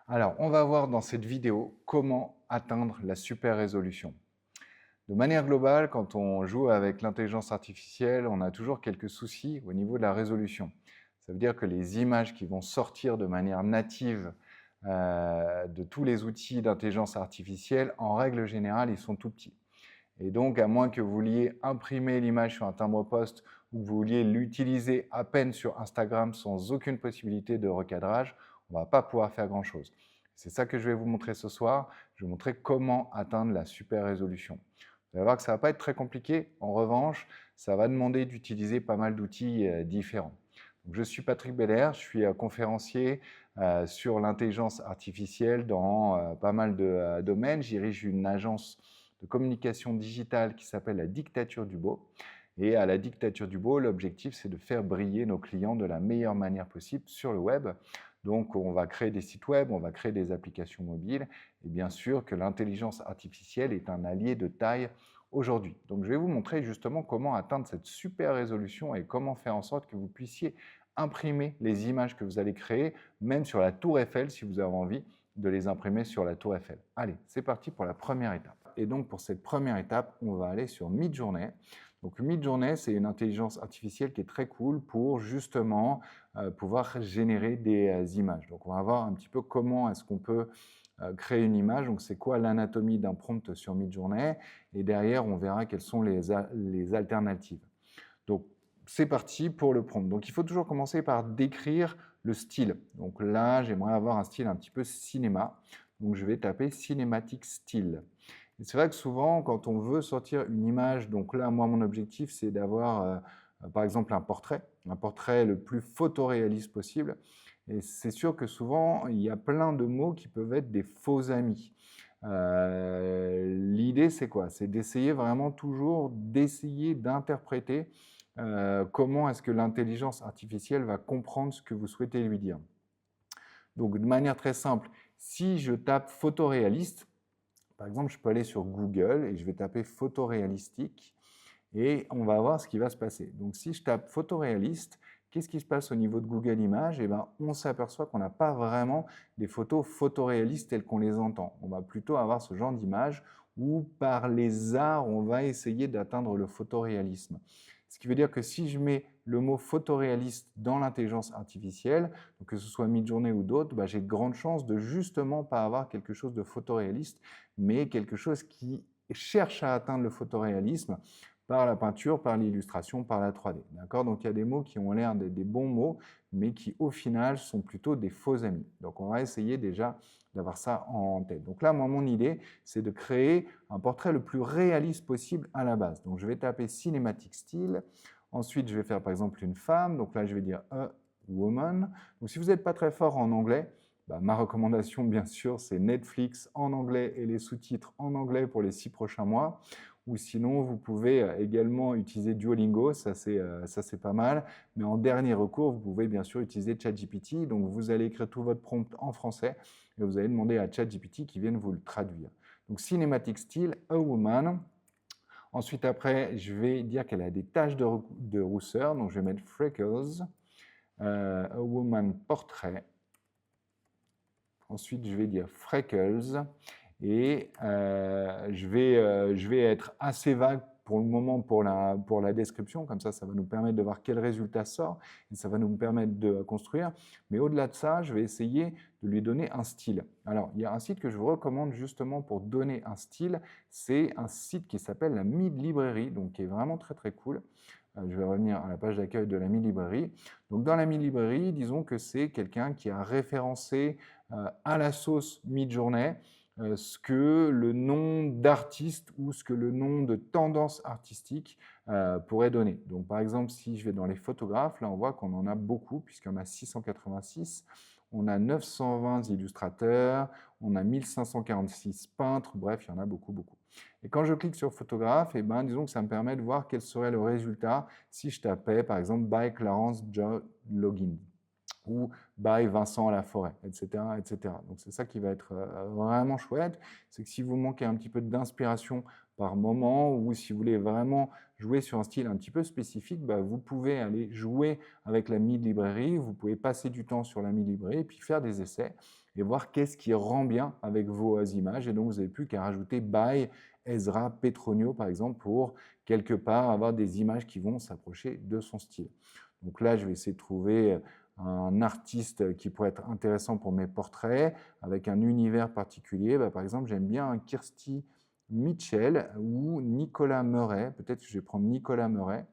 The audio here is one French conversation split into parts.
Alors, on va voir dans cette vidéo comment atteindre la super résolution. De manière globale, quand on joue avec l'intelligence artificielle, on a toujours quelques soucis au niveau de la résolution. Ça veut dire que les images qui vont sortir de manière native de tous les outils d'intelligence artificielle, en règle générale, ils sont tout petits. Et donc, à moins que vous vouliez imprimer l'image sur un timbre-poste ou que vous vouliez l'utiliser à peine sur Instagram sans aucune possibilité de recadrage, on ne va pas pouvoir faire grand-chose. C'est ça que je vais vous montrer ce soir. Je vais vous montrer comment atteindre la super résolution. Vous allez voir que ça ne va pas être très compliqué. En revanche, ça va demander d'utiliser pas mal d'outils différents. Donc, je suis Patrick Belair, je suis conférencier sur l'intelligence artificielle dans pas mal de domaines. Je dirige une agence de communication digitale qui s'appelle la Dictature du Beau. Et à la Dictature du Beau, l'objectif, c'est de faire briller nos clients de la meilleure manière possible sur le web. Donc, on va créer des sites web, on va créer des applications mobiles. Et bien sûr que l'intelligence artificielle est un allié de taille aujourd'hui. Donc, je vais vous montrer justement comment atteindre cette super résolution et comment faire en sorte que vous puissiez imprimer les images que vous allez créer, même sur la Tour Eiffel, si vous avez envie de les imprimer sur la Tour Eiffel. Allez, c'est parti pour la première étape. Et donc, pour cette première étape, on va aller sur Midjourney. Donc, Midjourney, c'est une intelligence artificielle qui est très cool pour justement pouvoir générer des images. Donc, on va voir un petit peu comment est-ce qu'on peut créer une image. Donc, c'est quoi l'anatomie d'un prompt sur Midjourney. Et derrière, on verra quelles sont les alternatives. Donc, c'est parti pour le prompt. Donc, il faut toujours commencer par décrire le style. Donc là, j'aimerais avoir un style un petit peu cinéma. Donc, je vais taper cinématique style. Et c'est vrai que souvent, quand on veut sortir une image, donc là, moi, mon objectif, c'est d'avoir, par exemple, un portrait le plus photoréaliste possible. Et c'est sûr que souvent, il y a plein de mots qui peuvent être des faux amis. L'idée, c'est quoi? C'est d'essayer vraiment toujours d'essayer d'interpréter comment est-ce que l'intelligence artificielle va comprendre ce que vous souhaitez lui dire. Donc, de manière très simple, si je tape photoréaliste, par exemple, je peux aller sur Google et je vais taper photoréalistique et on va voir ce qui va se passer. Donc, si je tape photoréaliste, qu'est-ce qui se passe au niveau de Google Images? Eh ben, on s'aperçoit qu'on n'a pas vraiment des photos photoréalistes telles qu'on les entend. On va plutôt avoir ce genre d'image où, par les arts, on va essayer d'atteindre le photoréalisme. Ce qui veut dire que si je mets le mot photoréaliste dans l'intelligence artificielle, donc que ce soit Midjourney ou d'autres, bah, j'ai de grandes chances de justement pas avoir quelque chose de photoréaliste, mais quelque chose qui cherche à atteindre le photoréalisme par la peinture, par l'illustration, par la 3D. D'accord? Donc il y a des mots qui ont l'air d'être des bons mots, mais qui au final sont plutôt des faux amis. Donc on va essayer déjà d'avoir ça en tête. Donc là, moi, mon idée, c'est de créer un portrait le plus réaliste possible à la base. Donc je vais taper cinématique style. Ensuite, je vais faire par exemple une femme. Donc là, je vais dire a woman. Donc si vous n'êtes pas très fort en anglais, bah, ma recommandation, bien sûr, c'est Netflix en anglais et les sous-titres en anglais pour les 6 prochains mois. Ou sinon, vous pouvez également utiliser Duolingo, ça c'est pas mal. Mais en dernier recours, vous pouvez bien sûr utiliser ChatGPT. Donc, vous allez écrire tout votre prompt en français et vous allez demander à ChatGPT qui vienne vous le traduire. Donc, Cinematic Style, a woman. Ensuite, après, je vais dire qu'elle a des taches de rousseur. Donc, je vais mettre freckles, a woman portrait. Ensuite, je vais dire freckles et je vais être assez vague pour le moment pour la description, comme ça va nous permettre de voir quel résultat sort et ça va nous permettre de construire. Mais au-delà de ça, je vais essayer de lui donner un style. Alors, il y a un site que je vous recommande justement pour donner un style, c'est un site qui s'appelle la Mid Librairie, donc qui est vraiment très très cool. Je vais revenir à la page d'accueil de la Mid Librairie. Donc, dans la Mid Librairie, disons que c'est quelqu'un qui a référencé à la sauce Midjourney ce que le nom d'artiste ou ce que le nom de tendance artistique pourrait donner. Donc, par exemple, si je vais dans les photographes, là, on voit qu'on en a beaucoup, puisqu'il y en a 686. On a 920 illustrateurs, on a 1546 peintres, bref, il y en a beaucoup, beaucoup. Et quand je clique sur photographe, eh ben, disons que ça me permet de voir quel serait le résultat si je tapais, par exemple, by Clarence Joe Login ou by Vincent à la forêt, etc., etc. Donc c'est ça qui va être vraiment chouette, c'est que si vous manquez un petit peu d'inspiration par par moment, ou si vous voulez vraiment jouer sur un style un petit peu spécifique, bah, vous pouvez aller jouer avec la mid-librairie, vous pouvez passer du temps sur la mid-librairie et puis faire des essais et voir qu'est-ce qui rend bien avec vos images. Et donc, vous n'avez plus qu'à rajouter by Ezra Petronio, par exemple, pour quelque part avoir des images qui vont s'approcher de son style. Donc là, je vais essayer de trouver un artiste qui pourrait être intéressant pour mes portraits, avec un univers particulier. Bah, par exemple, j'aime bien Kirsty Mitchell ou Nicolas Murray. Peut-être que je vais prendre Nicolas Murray.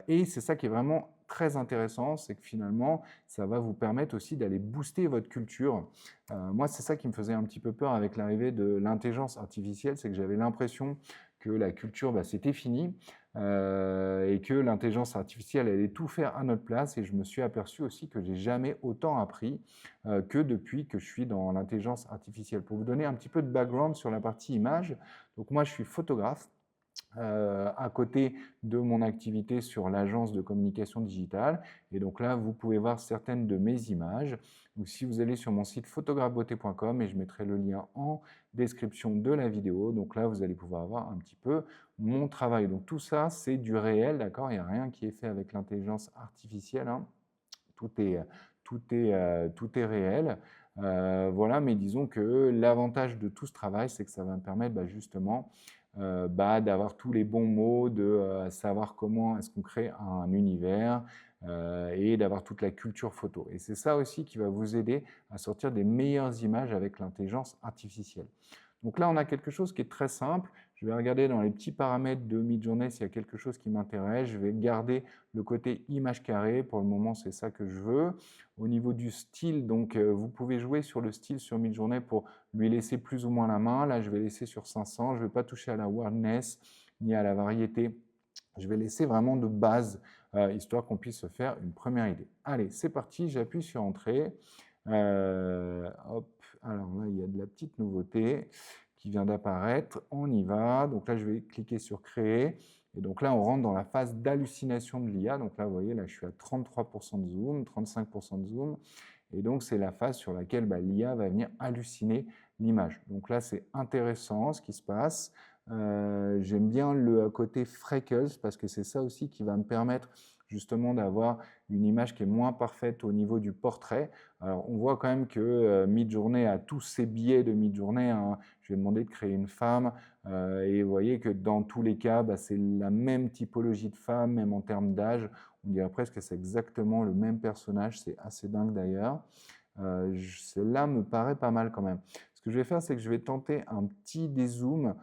Et c'est ça qui est vraiment très intéressant, c'est que finalement, ça va vous permettre aussi d'aller booster votre culture. Moi, c'est ça qui me faisait un petit peu peur avec l'arrivée de l'intelligence artificielle, c'est que j'avais l'impression que la culture, bah, c'était fini et que l'intelligence artificielle allait tout faire à notre place. Et je me suis aperçu aussi que j'ai jamais autant appris que depuis que je suis dans l'intelligence artificielle. Pour vous donner un petit peu de background sur la partie image, donc moi, je suis photographe. À côté de mon activité sur l'agence de communication digitale. Et donc là, vous pouvez voir certaines de mes images. Donc si vous allez sur mon site photographebeauté.com, et je mettrai le lien en description de la vidéo, donc là, vous allez pouvoir voir un petit peu mon travail. Donc tout ça, c'est du réel, d'accord? Il n'y a rien qui est fait avec l'intelligence artificielle, hein. Tout est, tout est réel. Voilà, mais disons que l'avantage de tout ce travail, c'est que ça va me permettre bah, justement d'avoir tous les bons mots, de savoir comment est-ce qu'on crée un univers et d'avoir toute la culture photo. Et c'est ça aussi qui va vous aider à sortir des meilleures images avec l'intelligence artificielle. Donc là, on a quelque chose qui est très simple. Je vais regarder dans les petits paramètres de Midjourney s'il y a quelque chose qui m'intéresse. Je vais garder le côté image carrée. Pour le moment, c'est ça que je veux. Au niveau du style, donc vous pouvez jouer sur le style sur Midjourney pour lui laisser plus ou moins la main. Là, je vais laisser sur 500. Je ne vais pas toucher à la wildness ni à la variété. Je vais laisser vraiment de base, histoire qu'on puisse se faire une première idée. Allez, c'est parti. J'appuie sur Entrée. Hop, alors là, il y a de la petite nouveauté qui vient d'apparaître. On y va. Donc là, je vais cliquer sur Créer. Et donc là, on rentre dans la phase d'hallucination de l'IA. Donc là, vous voyez, là, je suis à 33% de zoom, 35% de zoom. Et donc, c'est la phase sur laquelle bah, l'IA va venir halluciner l'image. Donc là, c'est intéressant ce qui se passe. J'aime bien le côté freckles parce que c'est ça aussi qui va me permettre justement d'avoir une image qui est moins parfaite au niveau du portrait. Alors, on voit quand même que Midjourney a tous ses biais de Midjourney, hein. Je vais demander de créer une femme et vous voyez que dans tous les cas, bah, c'est la même typologie de femme, même en termes d'âge. On dirait presque que c'est exactement le même personnage, c'est assez dingue d'ailleurs. Celle-là me paraît pas mal quand même. Ce que je vais faire, c'est que je vais tenter un petit dézoom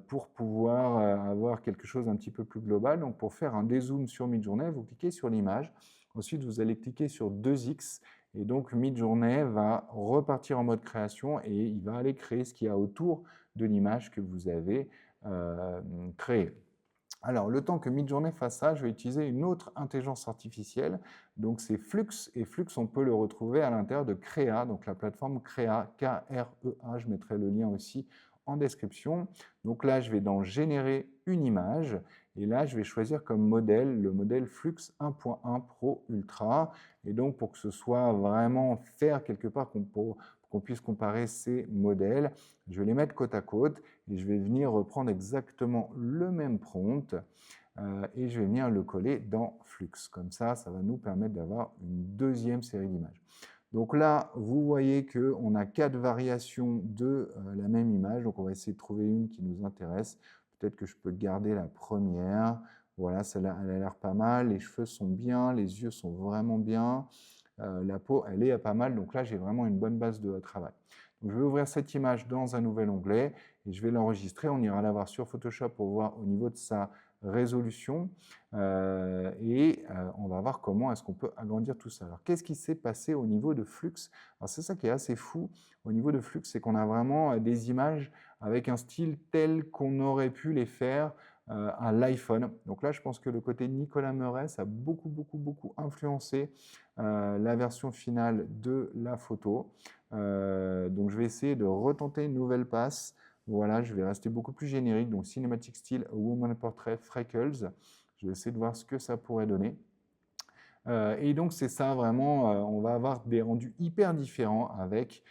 pour pouvoir avoir quelque chose un petit peu plus global. Donc pour faire un dézoom sur Midjourney, vous cliquez sur l'image. Ensuite, vous allez cliquer sur 2x et donc Midjourney va repartir en mode création et il va aller créer ce qu'il y a autour de l'image que vous avez créée. Alors, le temps que Midjourney fasse ça, je vais utiliser une autre intelligence artificielle. Donc, c'est Flux. Et Flux, on peut le retrouver à l'intérieur de Crea, donc la plateforme Crea, K-R-E-A. Je mettrai le lien aussi en description. Donc là, je vais dans Générer une image. Et là, je vais choisir comme modèle le modèle Flux 1.1 Pro Ultra. Et donc, pour que ce soit vraiment faire quelque part qu'on puisse comparer ces modèles, je vais les mettre côte à côte et je vais venir reprendre exactement le même prompt et je vais venir le coller dans Flux. Comme ça, ça va nous permettre d'avoir une deuxième série d'images. Donc là, vous voyez qu'on a 4 variations de la même image. Donc on va essayer de trouver une qui nous intéresse. Peut-être que je peux garder la première. Voilà, celle-là, elle a l'air pas mal. Les cheveux sont bien, les yeux sont vraiment bien. La peau, elle est pas mal. Donc là, j'ai vraiment une bonne base de travail. Donc je vais ouvrir cette image dans un nouvel onglet et je vais l'enregistrer. On ira la voir sur Photoshop pour voir au niveau de sa résolution et on va voir comment est-ce qu'on peut agrandir tout ça. Alors qu'est-ce qui s'est passé au niveau de Flux? Alors c'est ça qui est assez fou au niveau de Flux, c'est qu'on a vraiment des images avec un style tel qu'on aurait pu les faire à l'iPhone. Donc là, je pense que le côté Nicolas Murray, ça a beaucoup influencé la version finale de la photo. Donc je vais essayer de retenter une nouvelle passe. Voilà, je vais rester beaucoup plus générique. Donc Cinematic Style, Woman Portrait, Freckles. Je vais essayer de voir ce que ça pourrait donner. Et donc c'est ça vraiment, on va avoir des rendus hyper différents avec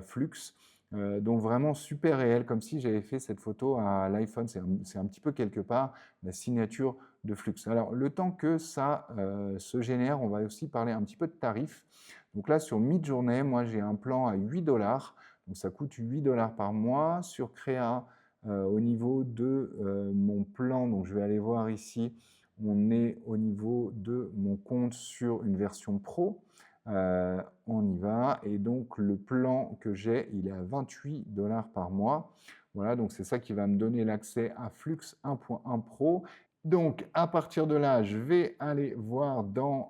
Flux. Donc vraiment super réel, comme si j'avais fait cette photo à l'iPhone. C'est un petit peu quelque part la signature de Flux. Alors le temps que ça se génère, on va aussi parler un petit peu de tarifs. Donc là sur Midjourney, moi j'ai un plan à 8 dollars. Donc ça coûte 8 dollars par mois. Sur Créa, au niveau de mon plan, donc je vais aller voir ici, on est au niveau de mon compte sur une version pro. On y va. Et donc, le plan que j'ai, il est à 28 dollars par mois. Voilà, donc c'est ça qui va me donner l'accès à Flux 1.1 Pro. Donc, à partir de là, je vais aller voir dans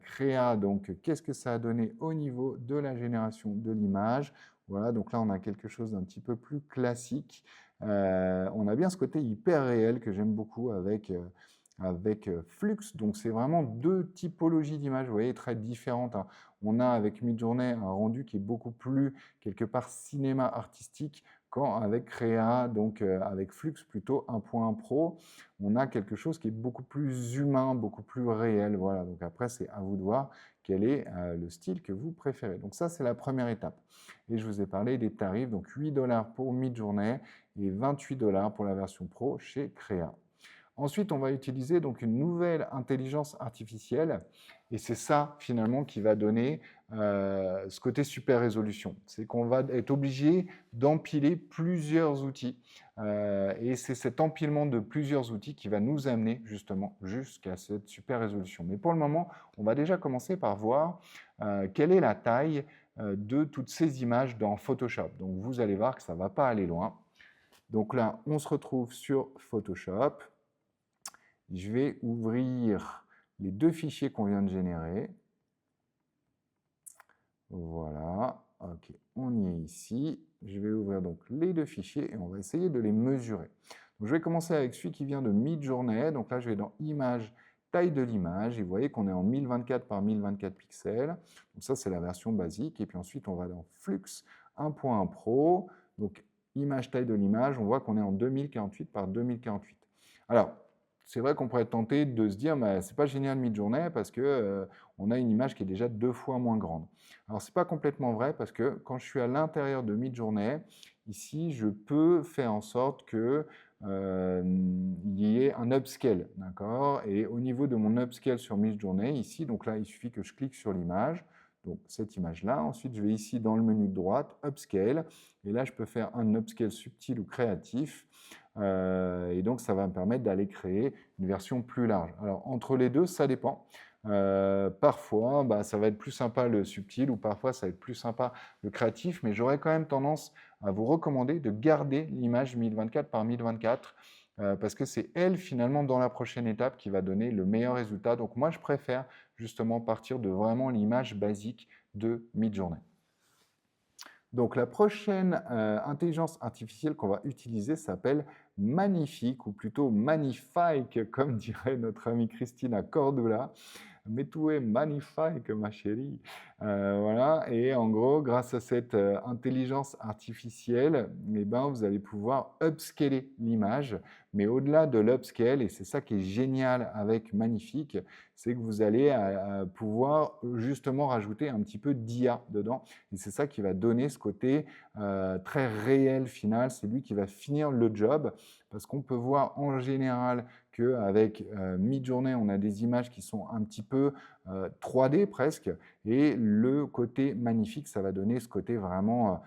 Créa, donc qu'est-ce que ça a donné au niveau de la génération de l'image. Voilà, donc là, on a quelque chose d'un petit peu plus classique. On a bien ce côté hyper réel que j'aime beaucoup avec Flux. Donc, c'est vraiment deux typologies d'images, vous voyez, très différentes, hein. On a avec Midjourney un rendu qui est beaucoup plus, quelque part, cinéma artistique, quand avec Créa, donc avec Flux plutôt 1.1 Pro, on a quelque chose qui est beaucoup plus humain, beaucoup plus réel. Voilà, donc après, c'est à vous de voir quel est le style que vous préférez. Donc ça, c'est la première étape. Et je vous ai parlé des tarifs, donc 8 dollars pour Midjourney et 28 dollars pour la version Pro chez Créa. Ensuite, on va utiliser donc une nouvelle intelligence artificielle et c'est ça finalement qui va donner ce côté super résolution. C'est qu'on va être obligé d'empiler plusieurs outils et c'est cet empilement de plusieurs outils qui va nous amener justement jusqu'à cette super résolution. Mais pour le moment, on va déjà commencer par voir quelle est la taille de toutes ces images dans Photoshop. Donc vous allez voir que ça ne va pas aller loin. Donc là, on se retrouve sur Photoshop. Je vais ouvrir les deux fichiers qu'on vient de générer. Voilà, ok, on y est ici. Je vais ouvrir donc les deux fichiers et on va essayer de les mesurer. Donc, je vais commencer avec celui qui vient de Midjourney. Donc là, je vais dans Image, taille de l'image. Et vous voyez qu'on est en 1024 par 1024 pixels. Donc ça, c'est la version basique. Et puis ensuite, on va dans Flux 1.1 Pro. Donc, image, taille de l'image. On voit qu'on est en 2048 par 2048. Alors, c'est vrai qu'on pourrait être tenté de se dire, mais c'est pas génial Midjourney parce que on a une image qui est déjà 2 fois moins grande. Alors, ce n'est pas complètement vrai parce que quand je suis à l'intérieur de Midjourney, ici, je peux faire en sorte que il y ait un upscale, d'accord? Et au niveau de mon upscale sur Midjourney, ici, donc là, il suffit que je clique sur l'image, donc cette image-là. Ensuite, je vais ici dans le menu de droite, upscale, et là, je peux faire un upscale subtil ou créatif. Et donc, ça va me permettre d'aller créer une version plus large. Alors, entre les deux, ça dépend. Parfois, bah, ça va être plus sympa le subtil ou parfois ça va être plus sympa le créatif, mais j'aurais quand même tendance à vous recommander de garder l'image 1024 par 1024 parce que c'est elle finalement dans la prochaine étape qui va donner le meilleur résultat. Donc moi je préfère justement partir de vraiment l'image basique de Midjourney. Donc la prochaine intelligence artificielle qu'on va utiliser s'appelle Magnifique ou plutôt Magnifique comme dirait notre amie Christina Cordula. Mais tout est magnifique, ma chérie. Voilà. Et en gros, grâce à cette intelligence artificielle, eh ben, vous allez pouvoir upscaler l'image. Mais au-delà de l'upscale, et c'est ça qui est génial avec Magnifique, c'est que vous allez pouvoir justement rajouter un petit peu d'IA dedans. Et c'est ça qui va donner ce côté très réel final. C'est lui qui va finir le job. Parce qu'on peut voir en général qu'avec Midjourney, on a des images qui sont un petit peu 3D presque. Et le côté magnifique, ça va donner ce côté vraiment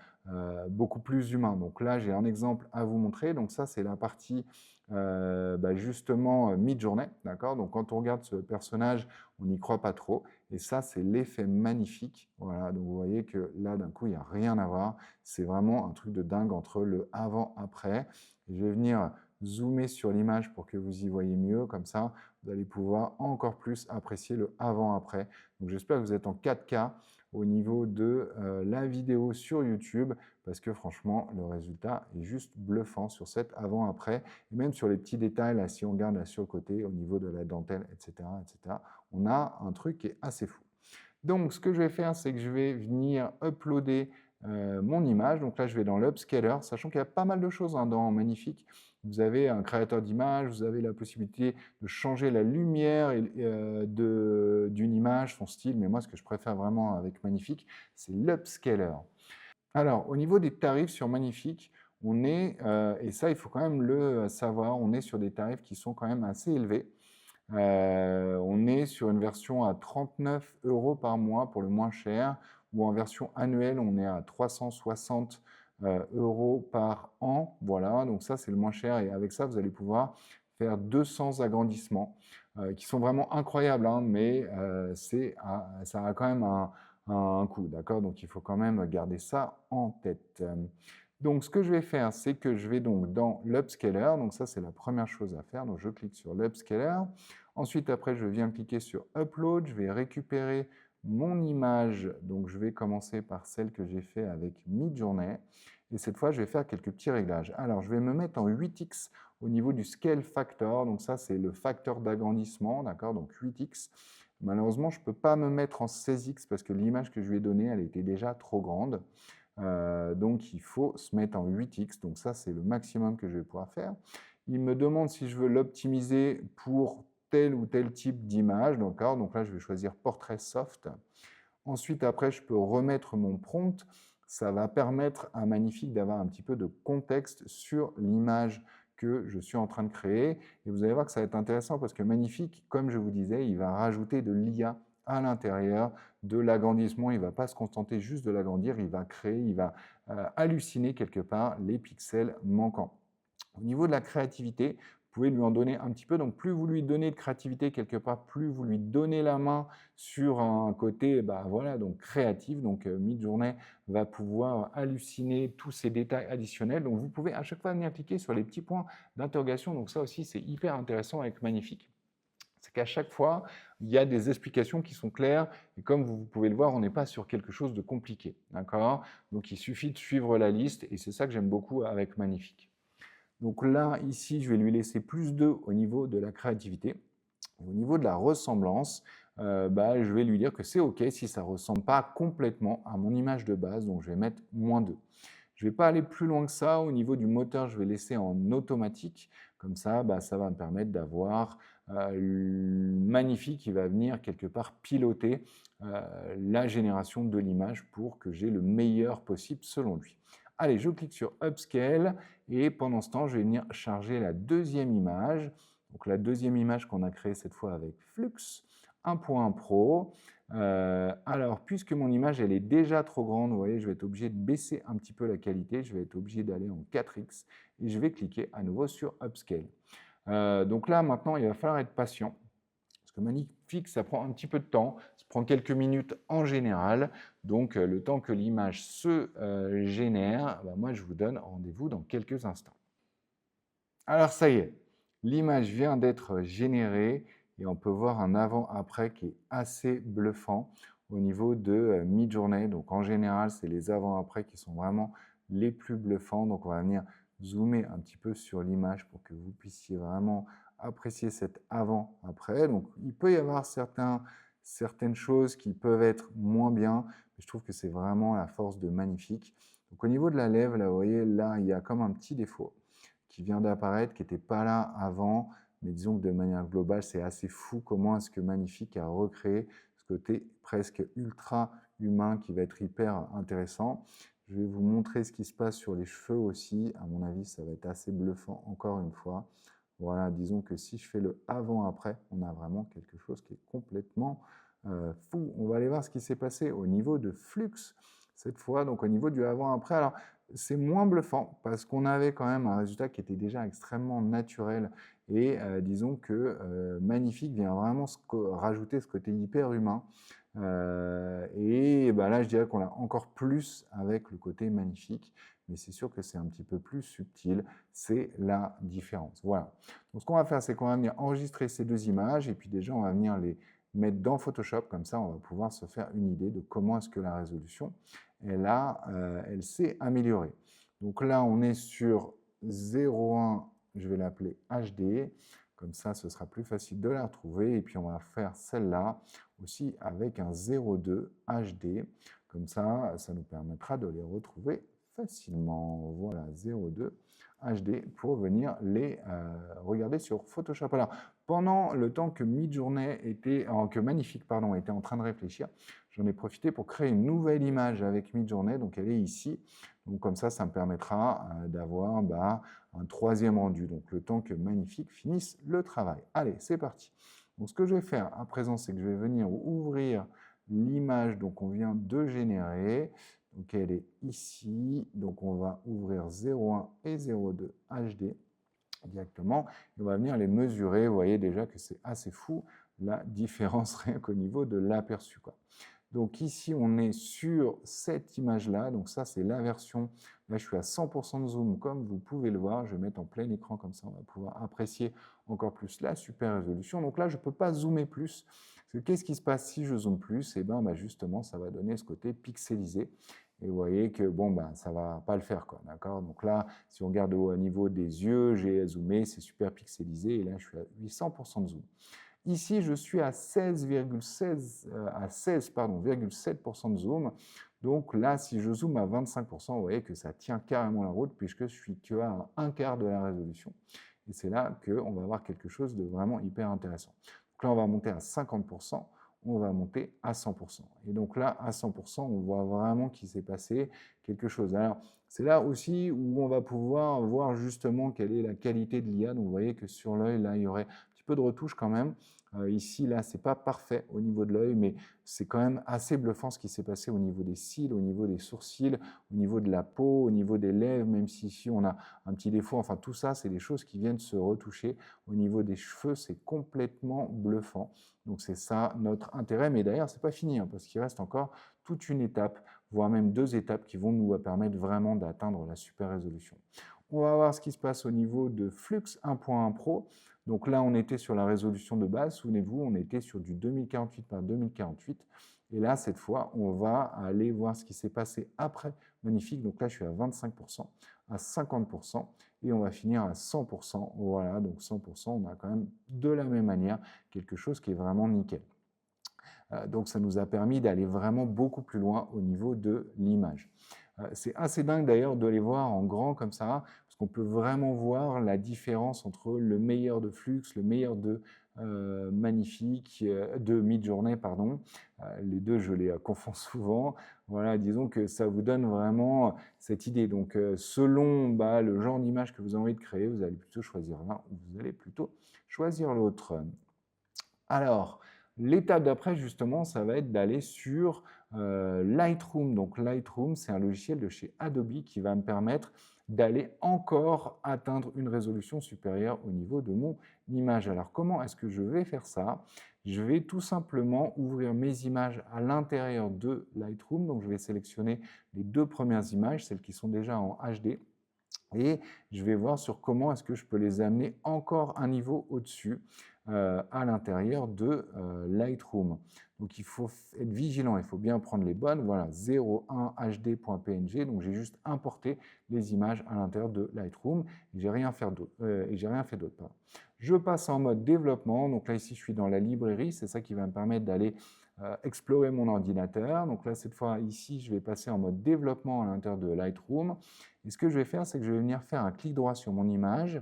beaucoup plus humain. Donc là, j'ai un exemple à vous montrer. Donc ça, c'est la partie justement Midjourney. D'accord. Donc quand on regarde ce personnage, on n'y croit pas trop. Et ça, c'est l'effet magnifique. Voilà. Donc vous voyez que là, d'un coup, il n'y a rien à voir. C'est vraiment un truc de dingue entre le avant-après. Je vais venir zoomer sur l'image pour que vous y voyez mieux. Comme ça, vous allez pouvoir encore plus apprécier le avant-après. Donc j'espère que vous êtes en 4K au niveau de la vidéo sur YouTube parce que franchement, le résultat est juste bluffant sur cet avant-après et même sur les petits détails, là, si on regarde là sur le côté, au niveau de la dentelle, etc., on a un truc qui est assez fou. Donc, ce que je vais faire, c'est que je vais venir uploader mon image. Donc là, je vais dans l'upscaler, sachant qu'il y a pas mal de choses dans Magnifique. Vous avez un créateur d'image, vous avez la possibilité de changer la lumière d'une image, son style. Mais moi, ce que je préfère vraiment avec Magnifique, c'est l'upscaler. Alors, au niveau des tarifs sur Magnifique, on est, et ça, il faut quand même le savoir, on est sur des tarifs qui sont quand même assez élevés. On est sur une version à 39 € par mois pour le moins cher, ou en version annuelle, on est à 360 € par an. Voilà, donc ça, c'est le moins cher. Et avec ça, vous allez pouvoir faire 200 agrandissements qui sont vraiment incroyables, hein, mais ça a quand même un coût, d'accord? Donc, il faut quand même garder ça en tête. Donc, ce que je vais faire, c'est que je vais donc dans l'Upscaler. Donc, ça, c'est la première chose à faire. Donc, je clique sur l'Upscaler. Ensuite, après, je viens cliquer sur Upload. Je vais récupérer mon image. Donc, je vais commencer par celle que j'ai fait avec Midjourney. Et cette fois, je vais faire quelques petits réglages. Alors, je vais me mettre en 8x au niveau du Scale Factor. Donc, ça, c'est le facteur d'agrandissement. D'accord? Donc, 8x. Malheureusement, je ne peux pas me mettre en 16x parce que l'image que je lui ai donnée, elle était déjà trop grande. Donc, il faut se mettre en 8x. Donc, ça, c'est le maximum que je vais pouvoir faire. Il me demande si je veux l'optimiser pour tel ou tel type d'image. Donc là, je vais choisir Portrait Soft. Ensuite, après, je peux remettre mon prompt. Ça va permettre à Magnifique d'avoir un petit peu de contexte sur l'image que je suis en train de créer. Et vous allez voir que ça va être intéressant parce que Magnifique, comme je vous disais, il va rajouter de l'IA à l'intérieur de l'agrandissement. Il ne va pas se contenter juste de l'agrandir, il va créer, il va halluciner quelque part les pixels manquants. Au niveau de la créativité, vous pouvez lui en donner un petit peu. Donc, plus vous lui donnez de créativité quelque part, plus vous lui donnez la main sur un côté voilà, donc créatif. Donc, Midjourney va pouvoir halluciner tous ces détails additionnels. Donc, vous pouvez à chaque fois venir cliquer sur les petits points d'interrogation. Donc, ça aussi, c'est hyper intéressant avec Magnifique. C'est qu'à chaque fois, il y a des explications qui sont claires. Et comme vous pouvez le voir, on n'est pas sur quelque chose de compliqué. D'accord? Donc, il suffit de suivre la liste. Et c'est ça que j'aime beaucoup avec Magnifique. Donc là, ici, je vais lui laisser plus 2 au niveau de la créativité. Au niveau de la ressemblance, je vais lui dire que c'est OK si ça ne ressemble pas complètement à mon image de base, donc je vais mettre -2. Je ne vais pas aller plus loin que ça. Au niveau du moteur, je vais laisser en automatique. Comme ça, ça va me permettre d'avoir Magnifique qui va venir quelque part piloter la génération de l'image pour que j'ai le meilleur possible selon lui. Allez, je clique sur Upscale et pendant ce temps, je vais venir charger la deuxième image. Donc la deuxième image qu'on a créée cette fois avec Flux 1.1 Pro. Alors, puisque mon image elle est déjà trop grande, vous voyez, je vais être obligé de baisser un petit peu la qualité. Je vais être obligé d'aller en 4x et je vais cliquer à nouveau sur Upscale. Donc là, maintenant, il va falloir être patient. Parce que Magnifique, ça prend un petit peu de temps, ça prend quelques minutes en général. Donc, le temps que l'image se génère, moi, je vous donne rendez-vous dans quelques instants. Alors, ça y est, l'image vient d'être générée et on peut voir un avant-après qui est assez bluffant au niveau de Midjourney. Donc, en général, c'est les avant-après qui sont vraiment les plus bluffants. Donc, on va venir zoomer un petit peu sur l'image pour que vous puissiez vraiment apprécier cet avant-après. Donc, il peut y avoir certaines choses qui peuvent être moins bien, mais je trouve que c'est vraiment la force de Magnifique. Donc, au niveau de la lèvre, là, vous voyez, là, il y a comme un petit défaut qui vient d'apparaître, qui n'était pas là avant, mais disons que de manière globale, c'est assez fou comment est-ce que Magnifique a recréé ce côté presque ultra humain qui va être hyper intéressant. Je vais vous montrer ce qui se passe sur les cheveux aussi. À mon avis, ça va être assez bluffant encore une fois. Voilà, disons que si je fais le avant-après, on a vraiment quelque chose qui est complètement fou. On va aller voir ce qui s'est passé au niveau de Flux cette fois, donc au niveau du avant-après. Alors, c'est moins bluffant parce qu'on avait quand même un résultat qui était déjà extrêmement naturel et disons que Magnifique vient vraiment rajouter ce côté hyper humain. Et là, je dirais qu'on l'a encore plus avec le côté Magnifique, mais c'est sûr que c'est un petit peu plus subtil, c'est la différence. Voilà. Donc, ce qu'on va faire, c'est qu'on va venir enregistrer ces deux images et puis déjà, on va venir les mettre dans Photoshop, comme ça, on va pouvoir se faire une idée de comment est-ce que la résolution elle s'est améliorée. Donc là, on est sur 0,1, je vais l'appeler HD, comme ça, ce sera plus facile de la retrouver. Et puis, on va faire celle-là aussi avec un 0,2 HD, comme ça nous permettra de les retrouver facilement. Voilà, 0,2 HD pour venir les regarder sur Photoshop. Alors, pendant le temps que que Magnifique pardon, était en train de réfléchir, j'en ai profité pour créer une nouvelle image avec Midjourney. Donc, elle est ici. Donc, comme ça me permettra d'avoir un troisième rendu. Donc, le temps que Magnifique finisse le travail. Allez, c'est parti. Donc, ce que je vais faire à présent, c'est que je vais venir ouvrir l'image qu'on vient de générer. Donc, elle est ici. Donc, on va ouvrir 0,1 et 0,2 HD directement. Et on va venir les mesurer. Vous voyez déjà que c'est assez fou la différence rien qu'au niveau de l'aperçu. Donc ici, on est sur cette image-là. Donc ça, c'est la version. Là, je suis à 100% de zoom, comme vous pouvez le voir. Je vais mettre en plein écran, comme ça, on va pouvoir apprécier encore plus la super résolution. Donc là, je ne peux pas zoomer plus. Qu'est-ce qui se passe si je zoome plus? Et justement, ça va donner ce côté pixelisé. Et vous voyez que ça ne va pas le faire, d'accord? Donc là, si on regarde au niveau des yeux, j'ai zoomé, c'est super pixelisé. Et là, je suis à 800% de zoom. Ici, je suis à 16,7% de zoom. Donc là, si je zoome à 25%, vous voyez que ça tient carrément la route puisque je suis qu'à un quart de la résolution. Et c'est là qu'on va avoir quelque chose de vraiment hyper intéressant. Donc là, on va monter à 50%, on va monter à 100%. Et donc là, à 100%, on voit vraiment qu'il s'est passé quelque chose. Alors, c'est là aussi où on va pouvoir voir justement quelle est la qualité de l'IA. Donc vous voyez que sur l'œil, là, il y aurait de retouches quand même. Ici, là, c'est pas parfait au niveau de l'œil, mais c'est quand même assez bluffant ce qui s'est passé au niveau des cils, au niveau des sourcils, au niveau de la peau, au niveau des lèvres, même si ici on a un petit défaut. Enfin, tout ça, c'est des choses qui viennent se retoucher. Au niveau des cheveux, c'est complètement bluffant. Donc, c'est ça notre intérêt. Mais d'ailleurs, c'est pas fini, parce qu'il reste encore toute une étape, voire même 2 étapes qui vont nous permettre vraiment d'atteindre la super résolution. On va voir ce qui se passe au niveau de Flux 1.1 Pro. Donc là, on était sur la résolution de base. Souvenez-vous, on était sur du 2048 par 2048. Et là, cette fois, on va aller voir ce qui s'est passé après Magnifique. Donc là, je suis à 25%, à 50%, et on va finir à 100%. Voilà, donc 100%, on a quand même de la même manière quelque chose qui est vraiment nickel. Donc ça nous a permis d'aller vraiment beaucoup plus loin au niveau de l'image. C'est assez dingue d'ailleurs de les voir en grand comme ça, parce qu'on peut vraiment voir la différence entre le meilleur de Flux, le meilleur de Magnifique, de Midjourney, pardon. Les deux, je les confonds souvent. Voilà, disons que ça vous donne vraiment cette idée. Donc, selon le genre d'image que vous avez envie de créer, vous allez plutôt choisir l'un ou vous allez plutôt choisir l'autre. Alors, l'étape d'après, justement, ça va être d'aller sur Lightroom. Donc, Lightroom, c'est un logiciel de chez Adobe qui va me permettre d'aller encore atteindre une résolution supérieure au niveau de mon image. Alors, comment est-ce que je vais faire ça? Je vais tout simplement ouvrir mes images à l'intérieur de Lightroom. Donc, je vais sélectionner les 2 premières images, celles qui sont déjà en HD. Et je vais voir sur comment est-ce que je peux les amener encore un niveau au-dessus à l'intérieur de Lightroom. Donc il faut être vigilant, il faut bien prendre les bonnes. Voilà, 01 hd.png. Donc j'ai juste importé les images à l'intérieur de Lightroom et j'ai rien fait d'autre. Je passe en mode développement. Donc là ici je suis dans la librairie, c'est ça qui va me permettre d'aller explorer mon ordinateur. Donc là cette fois ici je vais passer en mode développement à l'intérieur de Lightroom. Et ce que je vais faire, c'est que je vais venir faire un clic droit sur mon image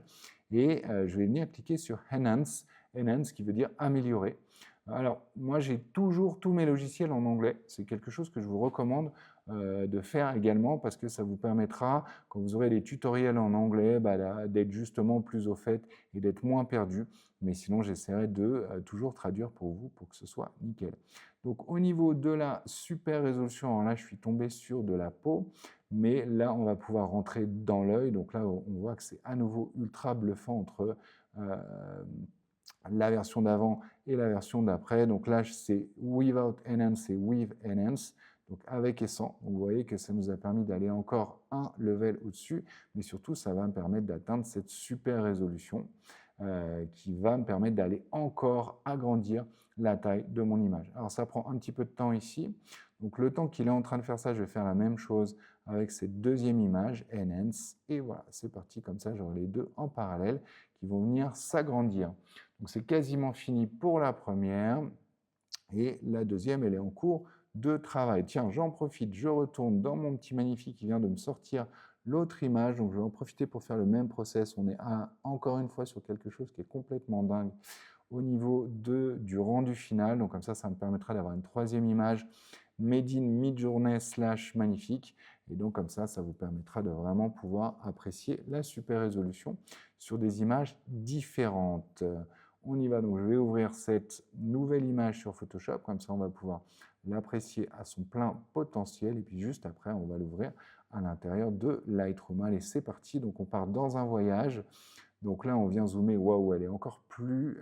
et je vais venir cliquer sur Enhance, Enhance qui veut dire améliorer. Alors, moi, j'ai toujours tous mes logiciels en anglais. C'est quelque chose que je vous recommande de faire également parce que ça vous permettra, quand vous aurez des tutoriels en anglais, d'être justement plus au fait et d'être moins perdu. Mais sinon, j'essaierai de toujours traduire pour vous pour que ce soit nickel. Donc, au niveau de la super résolution, là, je suis tombé sur de la peau. Mais là, on va pouvoir rentrer dans l'œil. Donc là, on voit que c'est à nouveau ultra bluffant entre la version d'avant et la version d'après. Donc là, c'est Without Enhance et With Enhance, donc avec et sans. Donc vous voyez que ça nous a permis d'aller encore un level au-dessus, mais surtout, ça va me permettre d'atteindre cette super résolution qui va me permettre d'aller encore agrandir la taille de mon image. Alors ça prend un petit peu de temps ici. Donc le temps qu'il est en train de faire ça, je vais faire la même chose avec cette deuxième image, Enhance. Et voilà, c'est parti, comme ça j'aurai les deux en parallèle qui vont venir s'agrandir. Donc c'est quasiment fini pour la première. Et la deuxième, elle est en cours de travail. Tiens, j'en profite, je retourne dans mon petit magnifique qui vient de me sortir l'autre image, donc je vais en profiter pour faire le même process. On est encore une fois sur quelque chose qui est complètement dingue au niveau du rendu final. Donc comme ça me permettra d'avoir une troisième image made in mid-journée / magnifique. Et donc comme ça vous permettra de vraiment pouvoir apprécier la super résolution sur des images différentes. On y va, donc je vais ouvrir cette nouvelle image sur Photoshop, comme ça on va pouvoir l'apprécier à son plein potentiel, et puis juste après on va l'ouvrir à l'intérieur de Lightroom. Allez, c'est parti, donc on part dans un voyage. Donc là, on vient zoomer, waouh, elle est encore plus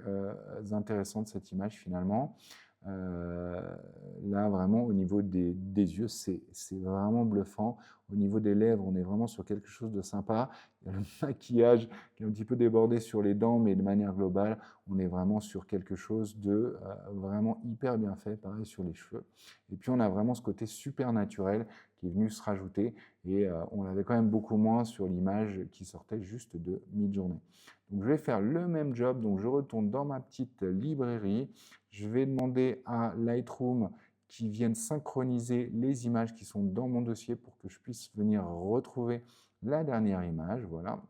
intéressante cette image finalement. Là, vraiment, au niveau des yeux, c'est vraiment bluffant. Au niveau des lèvres, on est vraiment sur quelque chose de sympa. Il y a le maquillage qui est un petit peu débordé sur les dents, mais de manière globale, on est vraiment sur quelque chose de vraiment hyper bien fait, pareil sur les cheveux. Et puis, on a vraiment ce côté super naturel qui est venu se rajouter, et on l'avait quand même beaucoup moins sur l'image qui sortait juste de mid-journée. Donc, je vais faire le même job, donc je retourne dans ma petite librairie. Je vais demander à Lightroom qui vienne synchroniser les images qui sont dans mon dossier pour que je puisse venir retrouver la dernière image. Voilà.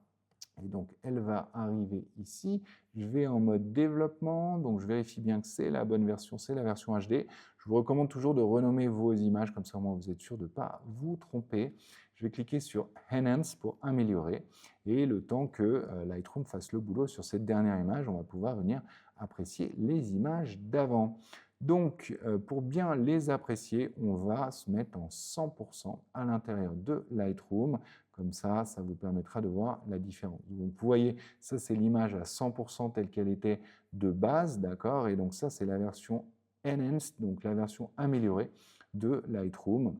Et donc, elle va arriver ici. Je vais en mode développement, donc je vérifie bien que c'est la bonne version, c'est la version HD. Je vous recommande toujours de renommer vos images, comme ça au moins vous êtes sûr de ne pas vous tromper. Je vais cliquer sur Enhance pour améliorer. Et le temps que Lightroom fasse le boulot sur cette dernière image, on va pouvoir venir apprécier les images d'avant. Donc, pour bien les apprécier, on va se mettre en 100% à l'intérieur de Lightroom. Comme ça vous permettra de voir la différence. Donc, vous voyez, ça, c'est l'image à 100% telle qu'elle était de base, d'accord? Et donc, ça, c'est la version Enhanced, donc la version améliorée de Lightroom,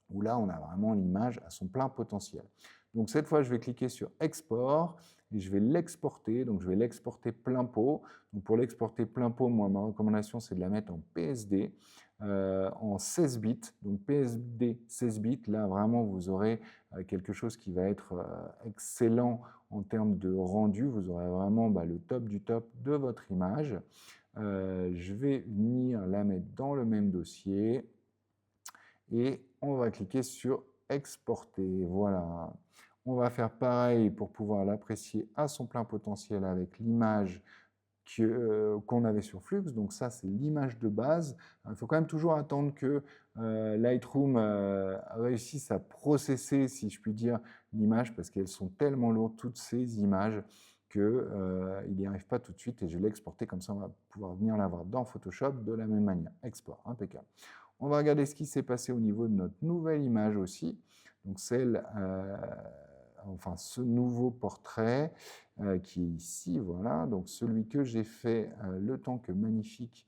où là, on a vraiment l'image à son plein potentiel. Donc, cette fois, je vais cliquer sur Export et je vais l'exporter. Donc, je vais l'exporter plein pot. Donc, pour l'exporter plein pot, moi, ma recommandation, c'est de la mettre en PSD. En 16 bits, donc PSD 16 bits, là vraiment vous aurez quelque chose qui va être excellent en termes de rendu, vous aurez vraiment le top du top de votre image. Je vais venir la mettre dans le même dossier et on va cliquer sur exporter, voilà. On va faire pareil pour pouvoir l'apprécier à son plein potentiel avec l'image qu'on avait sur Flux. Donc ça, c'est l'image de base. Il faut quand même toujours attendre que Lightroom réussisse à processer, si je puis dire, l'image, parce qu'elles sont tellement lourdes, toutes ces images, qu'il n'y arrive pas tout de suite, et je l'ai exporté, comme ça on va pouvoir venir l'avoir dans Photoshop de la même manière. Export, impeccable. On va regarder ce qui s'est passé au niveau de notre nouvelle image aussi, donc celle, enfin ce nouveau portrait qui est ici, voilà, donc celui que j'ai fait le temps que Magnifique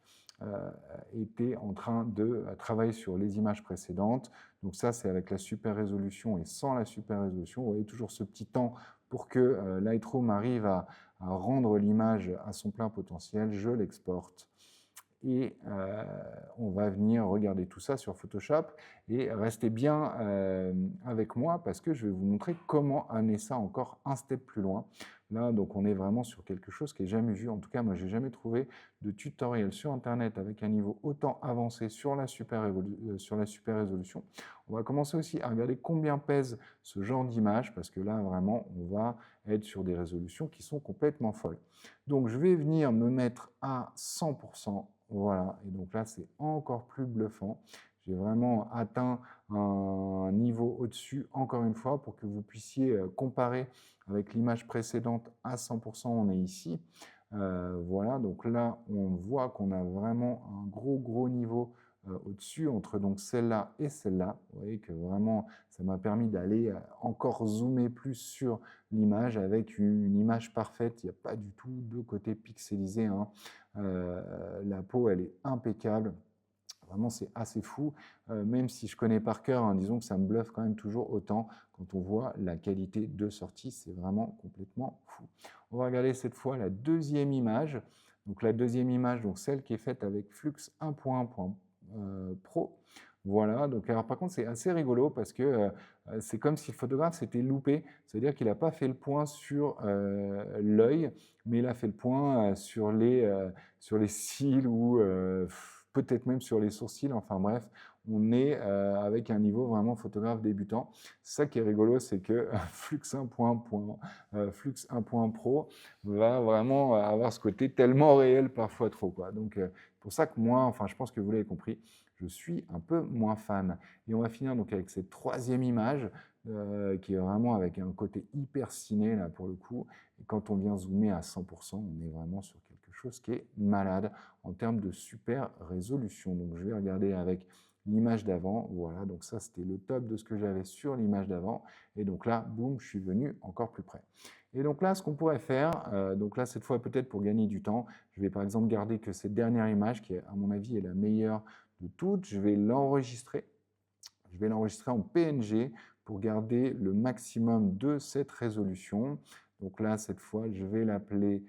était en train de travailler sur les images précédentes. Donc ça, c'est avec la super résolution et sans la super résolution. Vous voyez toujours ce petit temps pour que Lightroom arrive à rendre l'image à son plein potentiel. Je l'exporte et on va venir regarder tout ça sur Photoshop, et restez bien avec moi parce que je vais vous montrer comment amener ça encore un step plus loin. Là, donc on est vraiment sur quelque chose qui n'est jamais vu. En tout cas, moi, j'ai jamais trouvé de tutoriel sur Internet avec un niveau autant avancé sur la super résolution. On va commencer aussi à regarder combien pèse ce genre d'image, parce que là, vraiment, on va être sur des résolutions qui sont complètement folles. Donc, je vais venir me mettre à 100%. Voilà, et donc là, c'est encore plus bluffant. J'ai vraiment atteint un niveau au-dessus, encore une fois, pour que vous puissiez comparer avec l'image précédente à 100%, on est ici. Voilà, donc là, on voit qu'on a vraiment un gros niveau au-dessus, entre donc celle-là et celle-là. Vous voyez que vraiment, ça m'a permis d'aller encore zoomer plus sur l'image avec une image parfaite. Il n'y a pas du tout de côté pixelisé, hein. La peau, elle est impeccable. Vraiment, c'est assez fou. Même si je connais par cœur, hein, disons que ça me bluffe quand même toujours autant quand on voit la qualité de sortie. C'est vraiment complètement fou. On va regarder cette fois la deuxième image. Donc la deuxième image, donc celle qui est faite avec Flux 1.1.pro. Voilà, donc alors par contre c'est assez rigolo parce que c'est comme si le photographe s'était loupé, c'est-à-dire qu'il n'a pas fait le point sur l'œil, mais il a fait le point sur les cils ou peut-être même sur les sourcils, enfin bref, on est avec un niveau vraiment photographe débutant. C'est ça qui est rigolo, c'est que Flux 1 Pro va vraiment avoir ce côté tellement réel, parfois trop, quoi. Donc, pour ça que moi, enfin, je pense que vous l'avez compris, je suis un peu moins fan. Et on va finir donc avec cette troisième image qui est vraiment avec un côté hyper ciné, là, pour le coup. Et quand on vient zoomer à 100%, on est vraiment sur quelque chose qui est malade en termes de super résolution. Donc, je vais regarder avec l'image d'avant. Voilà, donc ça, c'était le top de ce que j'avais sur l'image d'avant. Et donc là, boum, je suis venu encore plus près. Et donc là, ce qu'on pourrait faire, donc là, cette fois, peut-être pour gagner du temps, je vais par exemple garder que cette dernière image, qui, à mon avis, est la meilleure de toutes. Je vais l'enregistrer. Je vais l'enregistrer en PNG pour garder le maximum de cette résolution. Donc là, cette fois, je vais l'appeler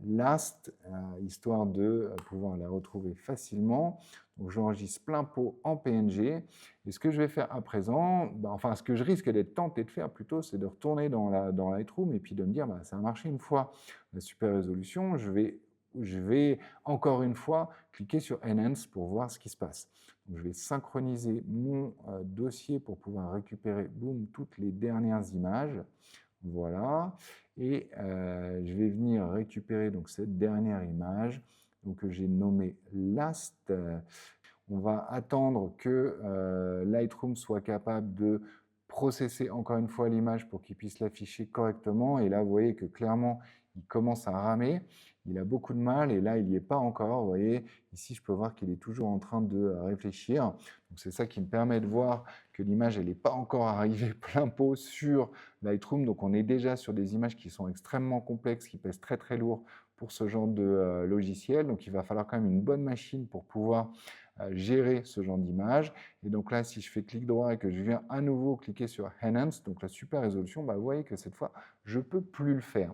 last, histoire de pouvoir la retrouver facilement. Donc j'enregistre plein pot en PNG. Et ce que je vais faire à présent, enfin ce que je risque d'être tenté de faire plutôt, c'est de retourner dans Lightroom et puis de me dire, ça a marché une fois la super résolution, je vais encore une fois cliquer sur Enhance pour voir ce qui se passe. Donc, je vais synchroniser mon dossier pour pouvoir récupérer, boum, toutes les dernières images. Voilà. Et je vais venir récupérer donc cette dernière image que j'ai nommée Last. On va attendre que Lightroom soit capable de processer encore une fois l'image pour qu'il puisse l'afficher correctement. Et là, vous voyez que clairement, il commence à ramer. Il a beaucoup de mal et là, il n'y est pas encore. Vous voyez, ici, je peux voir qu'il est toujours en train de réfléchir. Donc, c'est ça qui me permet de voir que l'image, elle n'est pas encore arrivée plein pot sur Lightroom. Donc, on est déjà sur des images qui sont extrêmement complexes, qui pèsent très, très lourd pour ce genre de logiciel. Donc, il va falloir quand même une bonne machine pour pouvoir gérer ce genre d'image. Et donc là, si je fais clic droit et que je viens à nouveau cliquer sur Enhance, donc la super résolution, vous voyez que cette fois, je ne peux plus le faire.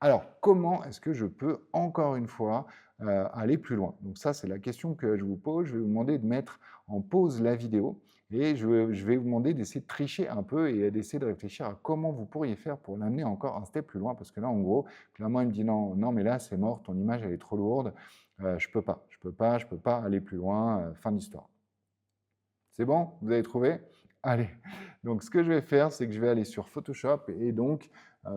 Alors, comment est-ce que je peux, encore une fois, aller plus loin? Donc ça, c'est la question que je vous pose. Je vais vous demander de mettre en pause la vidéo et je vais vous demander d'essayer de tricher un peu et d'essayer de réfléchir à comment vous pourriez faire pour l'amener encore un step plus loin. Parce que là, en gros, clairement, il me dit non, non, mais là, c'est mort, ton image, elle est trop lourde. Je peux pas aller plus loin, fin d'histoire. C'est bon? Vous avez trouvé? Allez, donc ce que je vais faire, c'est que je vais aller sur Photoshop et donc,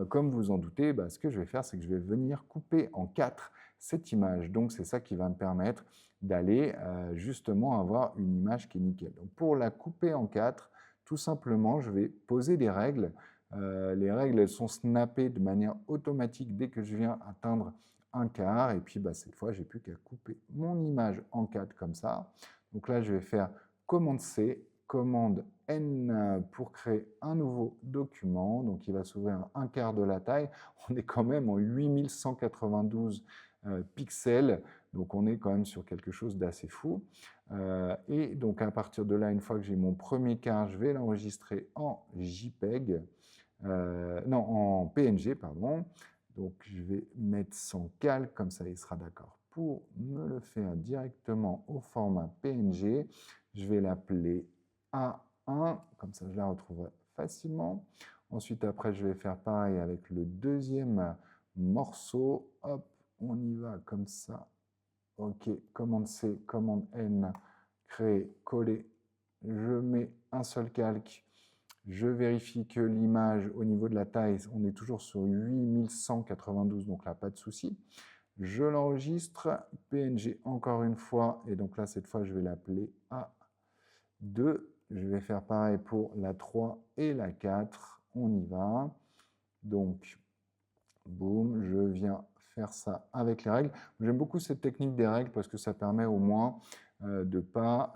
comme vous en doutez, ce que je vais faire, c'est que je vais venir couper en 4 cette image. Donc, c'est ça qui va me permettre d'aller justement avoir une image qui est nickel. Donc, pour la couper en 4, tout simplement, je vais poser des règles. Les règles, elles sont snappées de manière automatique dès que je viens atteindre un quart. Et puis, cette fois, j'ai plus qu'à couper mon image en 4 comme ça. Donc là, je vais faire commande C, commande N pour créer un nouveau document. Donc, il va s'ouvrir un quart de la taille. On est quand même en 8192 pixels. Donc, on est quand même sur quelque chose d'assez fou. Et donc, à partir de là, une fois que j'ai mon premier quart, je vais l'enregistrer en JPEG. Non, en PNG, pardon. Donc, je vais mettre son calque, comme ça, il sera d'accord pour me le faire directement au format PNG. Je vais l'appeler A1, comme ça, je la retrouverai facilement. Ensuite, après, je vais faire pareil avec le deuxième morceau. Hop, on y va comme ça. OK, commande C, commande N, créer, coller. Je mets un seul calque. Je vérifie que l'image, au niveau de la taille, on est toujours sur 8192, donc là, pas de souci. Je l'enregistre, PNG encore une fois, et donc là, cette fois, je vais l'appeler A2. Je vais faire pareil pour la 3 et la 4. On y va. Donc, boum, je viens faire ça avec les règles. J'aime beaucoup cette technique des règles parce que ça permet au moins de pas,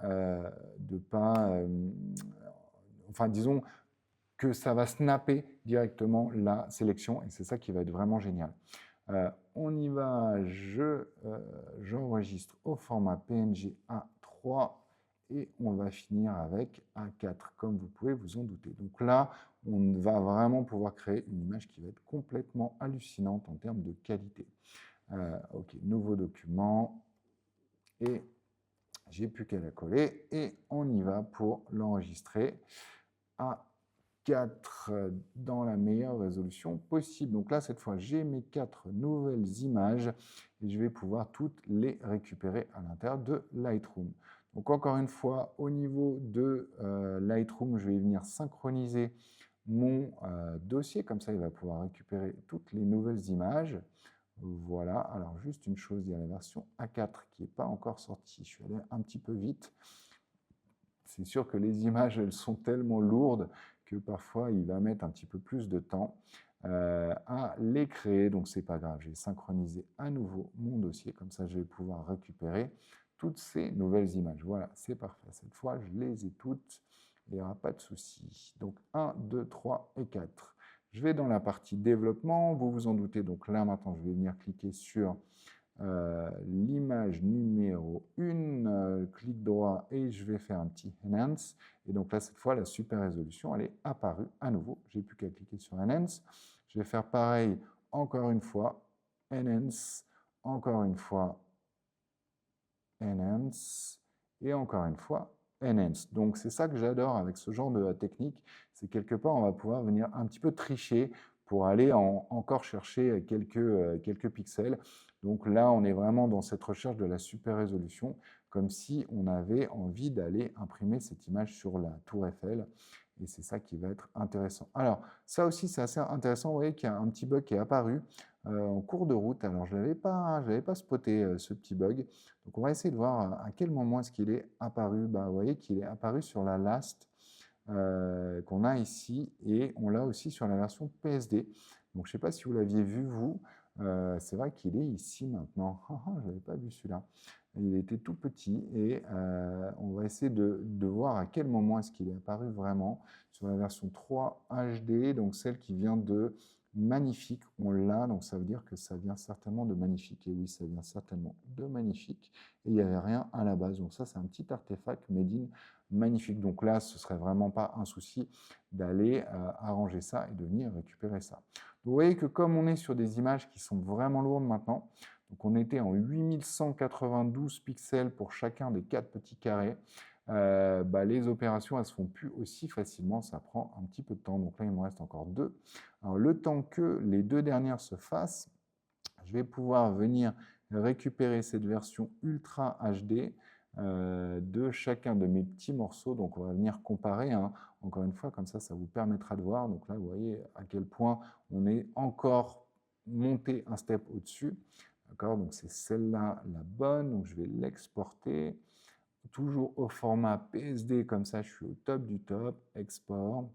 enfin, disons, que ça va snapper directement la sélection et c'est ça qui va être vraiment génial. On y va, j'enregistre au format PNG A3 et on va finir avec A4 comme vous pouvez vous en douter. Donc là, on va vraiment pouvoir créer une image qui va être complètement hallucinante en termes de qualité. OK, nouveau document et j'ai plus qu'à la coller et on y va pour l'enregistrer à 4 dans la meilleure résolution possible. Donc là, cette fois, j'ai mes 4 nouvelles images et je vais pouvoir toutes les récupérer à l'intérieur de Lightroom. Donc encore une fois, au niveau de Lightroom, je vais venir synchroniser mon dossier, comme ça il va pouvoir récupérer toutes les nouvelles images. Voilà, alors juste une chose, il y a la version A4 qui n'est pas encore sortie, je suis allé un petit peu vite. C'est sûr que les images, elles sont tellement lourdes que parfois il va mettre un petit peu plus de temps à les créer, donc c'est pas grave, j'ai synchronisé à nouveau mon dossier, comme ça je vais pouvoir récupérer toutes ces nouvelles images. Voilà, c'est parfait, cette fois je les ai toutes, il n'y aura pas de souci. Donc 1, 2, 3 et 4. Je vais dans la partie développement, vous vous en doutez, donc là maintenant je vais venir cliquer sur l'image numéro 1, clic droit et je vais faire un petit Enhance. Et donc là, cette fois, la super résolution, elle est apparue à nouveau. J'ai plus qu'à cliquer sur Enhance. Je vais faire pareil encore une fois, Enhance, encore une fois, Enhance, et encore une fois, Enhance. Donc c'est ça que j'adore avec ce genre de technique, c'est quelque part on va pouvoir venir un petit peu tricher pour aller encore chercher quelques pixels. Donc là, on est vraiment dans cette recherche de la super résolution, comme si on avait envie d'aller imprimer cette image sur la tour Eiffel. Et c'est ça qui va être intéressant. Alors, ça aussi, c'est assez intéressant. Vous voyez qu'il y a un petit bug qui est apparu en cours de route. Alors, je ne l'avais pas spoté, ce petit bug. Donc, on va essayer de voir à quel moment est-ce qu'il est apparu. Bah, vous voyez qu'il est apparu sur la last qu'on a ici et on l'a aussi sur la version PSD. Donc, je ne sais pas si vous l'aviez vu, vous. C'est vrai qu'il est ici maintenant. Je ne l'avais pas vu celui-là. Il était tout petit et on va essayer de voir à quel moment est-ce qu'il est apparu vraiment sur la version 3 HD, donc celle qui vient de Magnifique. On l'a, donc ça veut dire que ça vient certainement de Magnifique. Et oui, ça vient certainement de Magnifique. Et il n'y avait rien à la base. Donc ça, c'est un petit artefact made in Magnifique. Donc là, ce serait vraiment pas un souci d'aller arranger ça et de venir récupérer ça. Vous voyez que comme on est sur des images qui sont vraiment lourdes maintenant, donc on était en 8192 pixels pour chacun des 4 petits carrés, les opérations elles se font plus aussi facilement, ça prend un petit peu de temps. Donc là, il me reste encore 2. Alors le temps que les 2 dernières se fassent, je vais pouvoir venir récupérer cette version Ultra HD de chacun de mes petits morceaux. Donc on va venir comparer, hein. Encore une fois, comme ça vous permettra de voir. Donc là, vous voyez à quel point on est encore monté un step au-dessus. D'accord, donc c'est celle-là la bonne. Donc je vais l'exporter. Toujours au format PSD, comme ça je suis au top du top. Export.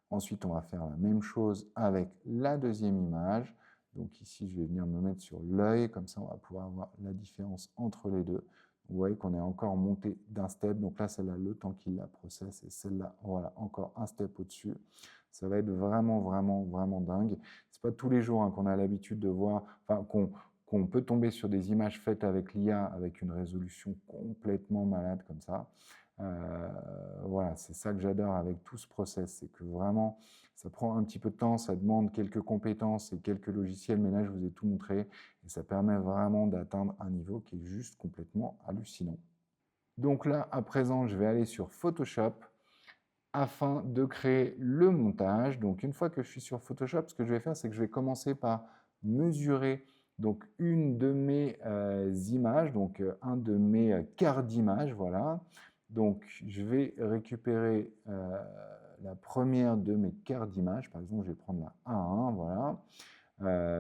Ensuite, on va faire la même chose avec la deuxième image. Donc ici, je vais venir me mettre sur l'œil, comme ça on va pouvoir voir la différence entre les deux. Vous voyez qu'on est encore monté d'un step. Donc là, celle-là, le temps qu'il la processe, et celle-là, voilà, encore un step au-dessus. Ça va être vraiment, vraiment, vraiment dingue. C'est pas tous les jours hein, qu'on a l'habitude de voir, enfin, qu'on peut tomber sur des images faites avec l'IA, avec une résolution complètement malade comme ça. Voilà, c'est ça que j'adore avec tout ce process, c'est que vraiment, ça prend un petit peu de temps, ça demande quelques compétences et quelques logiciels, mais là, je vous ai tout montré, et ça permet vraiment d'atteindre un niveau qui est juste complètement hallucinant. Donc là, à présent, je vais aller sur Photoshop afin de créer le montage. Donc une fois que je suis sur Photoshop, ce que je vais faire, c'est que je vais commencer par mesurer donc une de mes images, donc un de mes quarts d'image, voilà. Donc je vais récupérer la première de mes quarts d'image, par exemple je vais prendre la A1, voilà.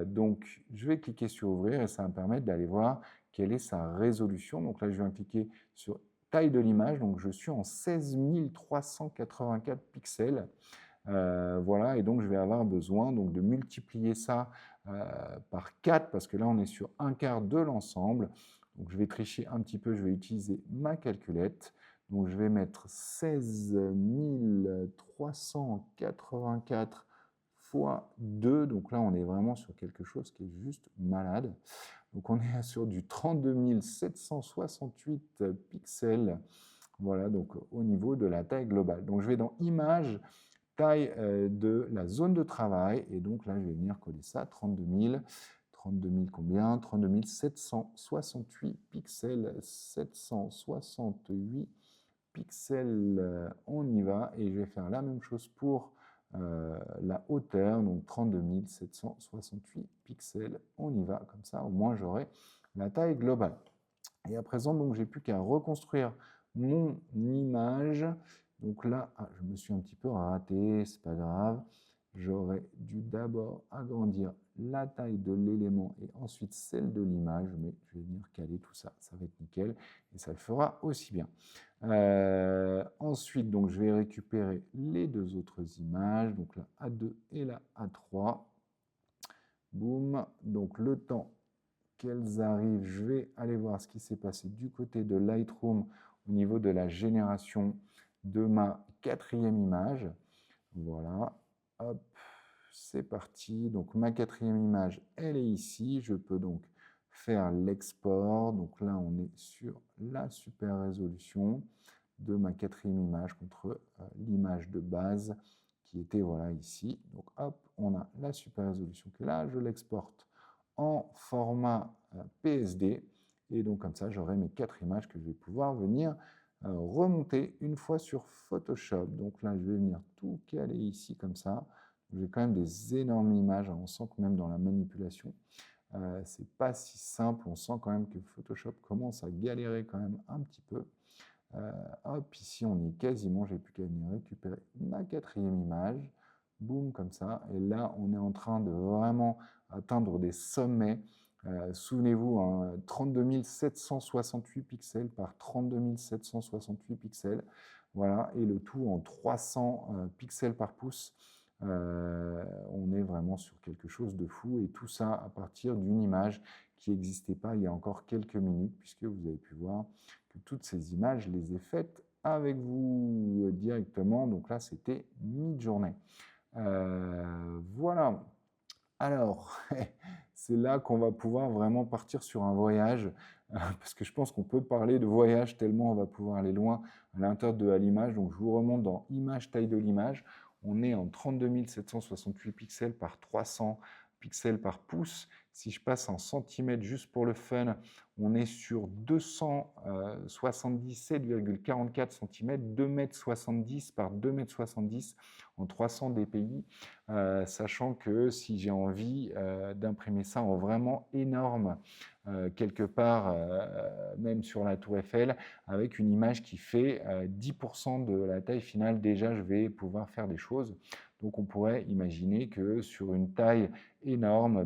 Donc je vais cliquer sur ouvrir et ça va me permettre d'aller voir quelle est sa résolution. Donc là je viens cliquer sur taille de l'image, donc je suis en 16 384 pixels. Voilà, et donc je vais avoir besoin donc, de multiplier ça par 4, parce que là on est sur un quart de l'ensemble. Donc je vais tricher un petit peu, je vais utiliser ma calculette. Donc je vais mettre 16 384 fois 2. Donc là on est vraiment sur quelque chose qui est juste malade. Donc on est sur du 32 768 pixels. Voilà, donc au niveau de la taille globale. Donc je vais dans Images, taille de la zone de travail, et donc là je vais venir coller ça, 32 000 combien 32 768 pixels, 768 pixels, on y va, et je vais faire la même chose pour la hauteur, donc 32 768 pixels, on y va, comme ça au moins j'aurai la taille globale. Et à présent, donc, j'ai plus qu'à reconstruire mon image. Donc là, je me suis un petit peu raté, c'est pas grave. J'aurais dû d'abord agrandir la taille de l'élément et ensuite celle de l'image, mais je vais venir caler tout ça, ça va être nickel et ça le fera aussi bien. Ensuite, donc, je vais récupérer les deux autres images, donc la A2 et la A3. Boum, donc le temps qu'elles arrivent, je vais aller voir ce qui s'est passé du côté de Lightroom au niveau de la génération de ma quatrième image. Voilà, hop, c'est parti. Donc ma quatrième image, elle est ici. Je peux donc faire l'export. Donc là, on est sur la super résolution de ma quatrième image contre l'image de base qui était voilà ici. Donc hop, on a la super résolution qui est là. Je l'exporte en format PSD. Et donc comme ça, j'aurai mes 4 images que je vais pouvoir venir remonter une fois sur Photoshop. Donc là, je vais venir tout caler ici comme ça. J'ai quand même des énormes images. On sent que même dans la manipulation, c'est pas si simple. On sent quand même que Photoshop commence à galérer quand même un petit peu. Hop, ici on y est quasiment, j'ai plus qu'à venir récupérer ma quatrième image, boum, comme ça, et là on est en train de vraiment atteindre des sommets. Souvenez-vous, hein, 32 768 pixels par 32 768 pixels, voilà, et le tout en 300 pixels par pouce. On est vraiment sur quelque chose de fou, et tout ça à partir d'une image qui n'existait pas il y a encore quelques minutes, puisque vous avez pu voir que toutes ces images, je les ai faites avec vous directement. Donc là, c'était mi-journée. Voilà. Alors, c'est là qu'on va pouvoir vraiment partir sur un voyage, parce que je pense qu'on peut parler de voyage tellement on va pouvoir aller loin à l'intérieur de l'image. Donc, je vous remonte dans Image, taille de l'image. On est en 32 768 pixels par 300 pixels par pouce. Si je passe en centimètres juste pour le fun, on est sur 277,44 cm, 2,70 m par 2,70 m en 300 dpi, sachant que si j'ai envie d'imprimer ça en vraiment énorme, quelque part, même sur la Tour Eiffel, avec une image qui fait 10% de la taille finale, déjà je vais pouvoir faire des choses. Donc on pourrait imaginer que sur une taille énorme,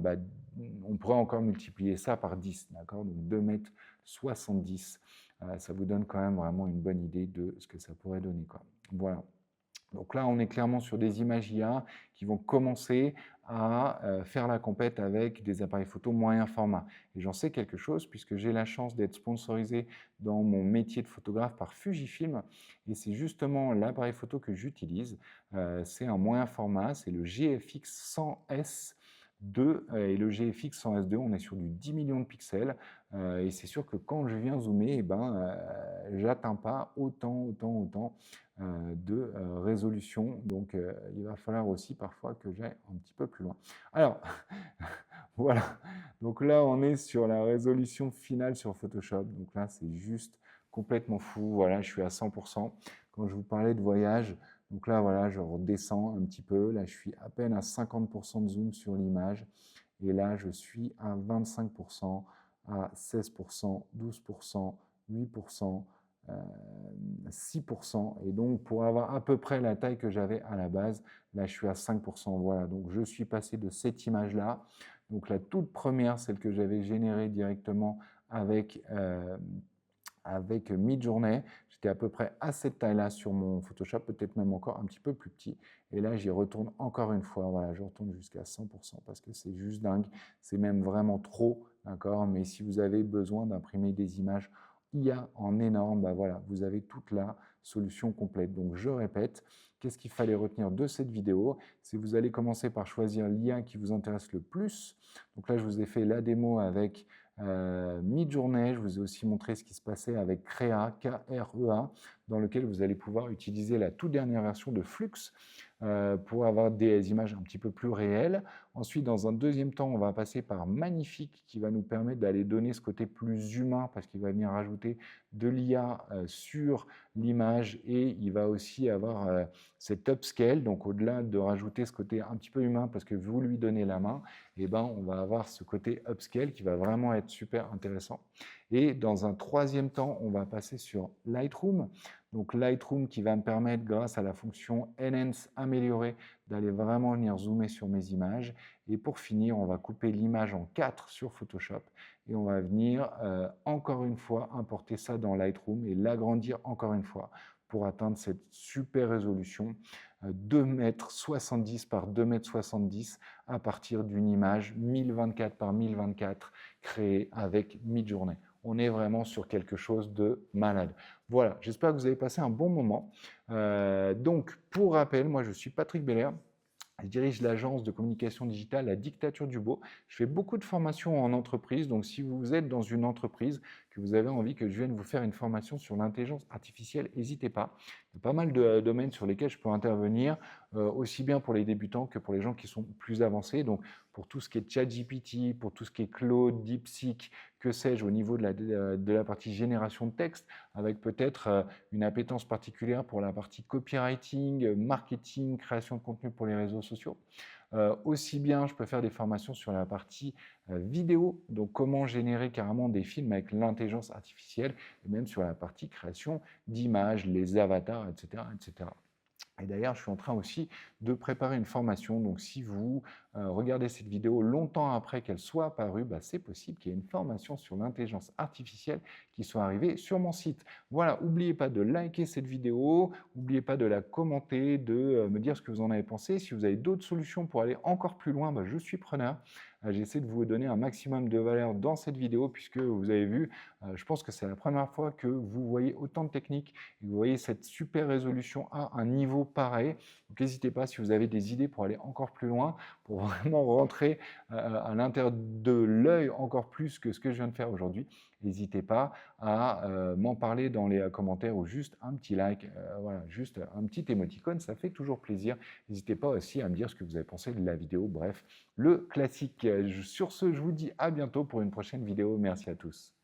on pourrait encore multiplier ça par 10, d'accord? Donc 2,70 m, ça vous donne quand même vraiment une bonne idée de ce que ça pourrait donner, quoi. Voilà. Donc là, on est clairement sur des images IA qui vont commencer à faire la compète avec des appareils photo moyen format. Et j'en sais quelque chose puisque j'ai la chance d'être sponsorisé dans mon métier de photographe par Fujifilm. Et c'est justement l'appareil photo que j'utilise. C'est un moyen format, c'est le GFX 100S. Et le GFX 100S2, on est sur du 10 millions de pixels. Et c'est sûr que quand je viens zoomer, j'atteins pas autant de résolution. Donc, il va falloir aussi parfois que j'aille un petit peu plus loin. Alors, voilà. Donc là, on est sur la résolution finale sur Photoshop. Donc là, c'est juste complètement fou. Voilà, je suis à 100%. Quand je vous parlais de voyage, donc là, voilà, je redescends un petit peu. Là, je suis à peine à 50% de zoom sur l'image. Et là, je suis à 25%, à 16%, 12%, 8%, 6%. Et donc, pour avoir à peu près la taille que j'avais à la base, là, je suis à 5%. Voilà, donc je suis passé de cette image-là. Donc, la toute première, celle que j'avais générée directement avec Midjourney. J'étais à peu près à cette taille-là sur mon Photoshop, peut-être même encore un petit peu plus petit. Et là, j'y retourne encore une fois. Voilà, je retourne jusqu'à 100% parce que c'est juste dingue. C'est même vraiment trop, d'accord? Mais si vous avez besoin d'imprimer des images IA en énorme, voilà, vous avez toute la solution complète. Donc, je répète, qu'est-ce qu'il fallait retenir de cette vidéo? C'est que vous allez commencer par choisir l'IA qui vous intéresse le plus. Donc là, je vous ai fait la démo avec Midjourney. Je vous ai aussi montré ce qui se passait avec Krea, K-R-E-A, dans lequel vous allez pouvoir utiliser la toute dernière version de Flux pour avoir des images un petit peu plus réelles. Ensuite, dans un deuxième temps, on va passer par Magnifique qui va nous permettre d'aller donner ce côté plus humain parce qu'il va venir rajouter de l'IA sur l'image et il va aussi avoir cet upscale. Donc, au-delà de rajouter ce côté un petit peu humain parce que vous lui donnez la main, on va avoir ce côté upscale qui va vraiment être super intéressant. Et dans un troisième temps, on va passer sur Lightroom. Donc Lightroom qui va me permettre, grâce à la fonction Enhance, améliorer, d'aller vraiment venir zoomer sur mes images. Et pour finir, on va couper l'image en 4 sur Photoshop et on va venir encore une fois importer ça dans Lightroom et l'agrandir encore une fois pour atteindre cette super résolution 2,70 m par 2,70 m à partir d'une image 1024 par 1024 créée avec Midjourney. On est vraiment sur quelque chose de malade. Voilà, j'espère que vous avez passé un bon moment. Donc, pour rappel, moi je suis Patrick Belair. Je dirige l'agence de communication digitale La Dictature du Beau. Je fais beaucoup de formations en entreprise. Donc, si vous êtes dans une entreprise, que vous avez envie que je vienne vous faire une formation sur l'intelligence artificielle, n'hésitez pas. Il y a pas mal de domaines sur lesquels je peux intervenir, aussi bien pour les débutants que pour les gens qui sont plus avancés. Donc, pour tout ce qui est ChatGPT, pour tout ce qui est Claude, DeepSeek, que sais-je, au niveau de la partie génération de texte, avec peut-être une appétence particulière pour la partie copywriting, marketing, création de contenu pour les réseaux sociaux. Aussi bien, je peux faire des formations sur la partie vidéo, donc comment générer carrément des films avec l'intelligence artificielle, et même sur la partie création d'images, les avatars, etc., etc. Et d'ailleurs, je suis en train aussi de préparer une formation. Donc, si vous regardez cette vidéo longtemps après qu'elle soit apparue, bah, c'est possible qu'il y ait une formation sur l'intelligence artificielle qui soit arrivée sur mon site. Voilà, n'oubliez pas de liker cette vidéo, n'oubliez pas de la commenter, de me dire ce que vous en avez pensé. Si vous avez d'autres solutions pour aller encore plus loin, bah, je suis preneur. J'essaie de vous donner un maximum de valeur dans cette vidéo puisque vous avez vu, je pense que c'est la première fois que vous voyez autant de techniques et vous voyez cette super résolution à un niveau pareil. Donc n'hésitez pas si vous avez des idées pour aller encore plus loin, pour vraiment rentrer à l'intérieur de l'œil encore plus que ce que je viens de faire aujourd'hui. N'hésitez pas à m'en parler dans les commentaires ou juste un petit like, voilà, juste un petit émoticône, ça fait toujours plaisir. N'hésitez pas aussi à me dire ce que vous avez pensé de la vidéo, bref, le classique. Sur ce, je vous dis à bientôt pour une prochaine vidéo. Merci à tous.